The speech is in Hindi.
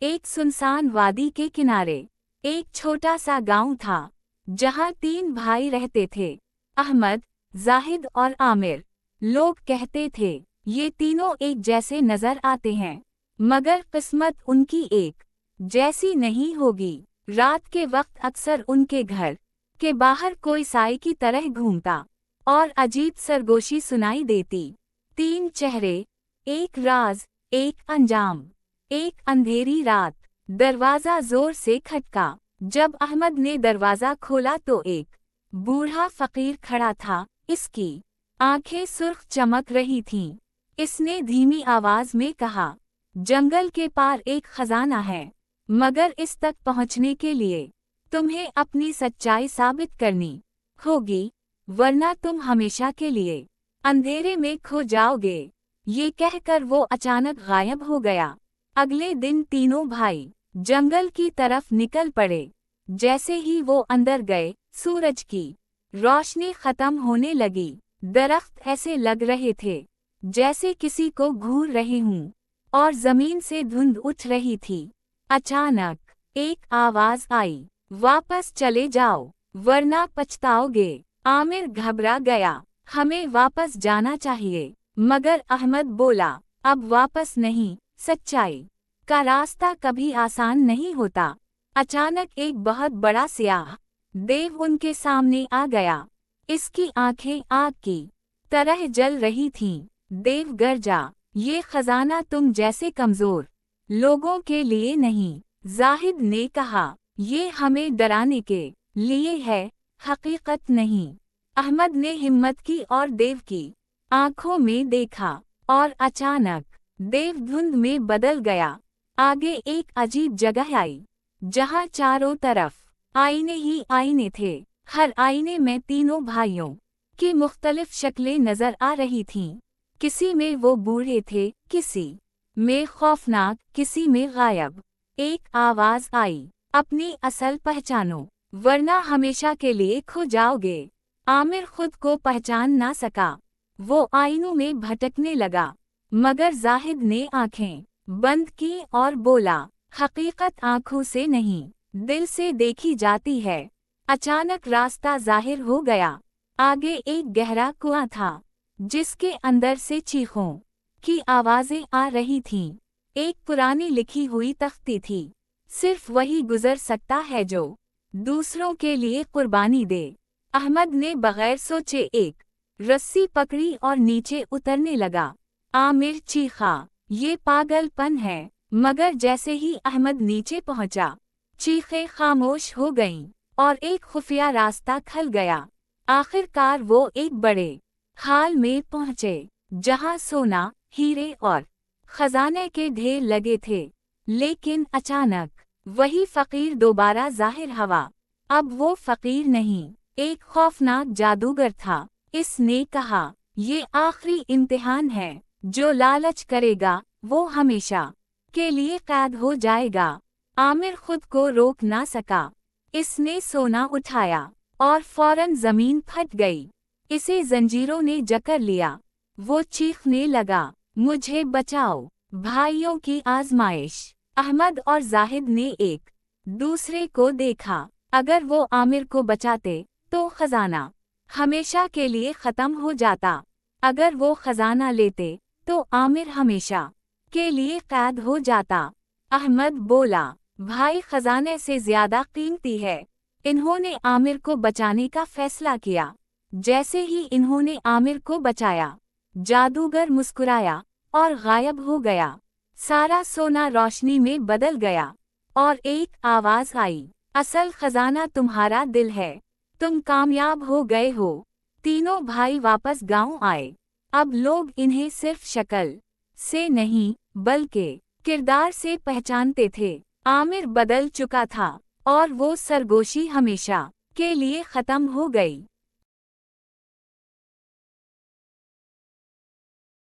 एक सुनसान वादी के किनारे एक छोटा सा गांव था, जहां 3 भाई रहते थे, अहमद, जाहिद और आमिर। लोग कहते थे ये तीनों एक जैसे नजर आते हैं, मगर किस्मत उनकी एक जैसी नहीं होगी। रात के वक्त अक्सर उनके घर के बाहर कोई साए की तरह घूमता और अजीब सरगोशी सुनाई देती। 3 चेहरे, एक राज, एक अंजाम। एक अंधेरी रात दरवाजा जोर से खटका। जब अहमद ने दरवाजा खोला तो एक बूढ़ा फकीर खड़ा था। इसकी आंखें सुर्ख चमक रही थीं। इसने धीमी आवाज में कहा, जंगल के पार एक खजाना है, मगर इस तक पहुंचने के लिए तुम्हें अपनी सच्चाई साबित करनी होगी, वरना तुम हमेशा के लिए अंधेरे में खो जाओगे। ये कहकर वो अचानक गायब हो गया। अगले दिन तीनों भाई जंगल की तरफ निकल पड़े। जैसे ही वो अंदर गए, सूरज की रोशनी खत्म होने लगी। दरख्त ऐसे लग रहे थे जैसे किसी को घूर रहे हूँ, और जमीन से धुंध उठ रही थी। अचानक एक आवाज आई, वापस चले जाओ, वरना पछताओगे। आमिर घबरा गया, हमें वापस जाना चाहिए। मगर अहमद बोला, अब वापस नहीं, सच्चाई का रास्ता कभी आसान नहीं होता। अचानक एक बहुत बड़ा स्याह देव उनके सामने आ गया। इसकी आंखें आग की तरह जल रही थीं। देव गरजा, ये खजाना तुम जैसे कमजोर लोगों के लिए नहीं। जाहिद ने कहा, ये हमें डराने के लिए है, हकीकत नहीं। अहमद ने हिम्मत की और देव की आंखों में देखा, और अचानक देव धुंध में बदल गया। आगे एक अजीब जगह आई, जहां चारों तरफ आईने ही आईने थे। हर आईने में तीनों भाइयों की मुख्तलिफ शक्लें नजर आ रही थीं। किसी में वो बूढ़े थे, किसी में खौफनाक, किसी में गायब। एक आवाज आई, अपनी असल पहचानो, वरना हमेशा के लिए खो जाओगे। आमिर खुद को पहचान ना सका। वो आईनों में भटकने लगा, मगर जाहिद ने आंखें बंद की और बोला, हकीकत आंखों से नहीं, दिल से देखी जाती है। अचानक रास्ता जाहिर हो गया। आगे एक गहरा कुआं था, जिसके अंदर से चीखों की आवाजें आ रही थीं। एक पुरानी लिखी हुई तख्ती थी, सिर्फ वही गुजर सकता है जो दूसरों के लिए कुर्बानी दे। अहमद ने बगैर सोचे एक रस्सी पकड़ी और नीचे उतरने लगा। आमिर चीखा, ये पागलपन है, मगर जैसे ही अहमद नीचे पहुंचा, चीखें खामोश हो गईं, और एक खुफिया रास्ता खल गया। आखिरकार वो एक बड़े हाल में पहुंचे, जहां सोना, हीरे और खजाने के ढेर लगे थे। लेकिन अचानक वही फकीर दोबारा जाहिर हुआ। अब वो फकीर नहीं, एक खौफनाक जादूगर था। इसने कहा, ये आखिरी इम्तिहान है, जो लालच करेगा वो हमेशा के लिए कैद हो जाएगा। आमिर खुद को रोक ना सका। इसने सोना उठाया और फौरन जमीन फट गई। इसे जंजीरों ने जकड़ लिया। वो चीखने लगा, मुझे बचाओ। भाइयों की आजमाइश। अहमद और जाहिद ने एक दूसरे को देखा। अगर वो आमिर को बचाते तो खजाना हमेशा के लिए खत्म हो जाता। अगर वो खजाना लेते तो आमिर हमेशा के लिए कैद हो जाता। अहमद बोला, भाई खजाने से ज्यादा कीमती है। इन्होंने आमिर को बचाने का फैसला किया। जैसे ही इन्होंने आमिर को बचाया, जादूगर मुस्कुराया और गायब हो गया। सारा सोना रोशनी में बदल गया, और एक आवाज आई, असल खजाना तुम्हारा दिल है, तुम कामयाब हो गए हो। तीनों भाई वापस गांव आए। अब लोग इन्हें सिर्फ शक्ल से नहीं, बल्कि किरदार से पहचानते थे। आमिर बदल चुका था, और वो सरगोशी हमेशा के लिए खत्म हो गई।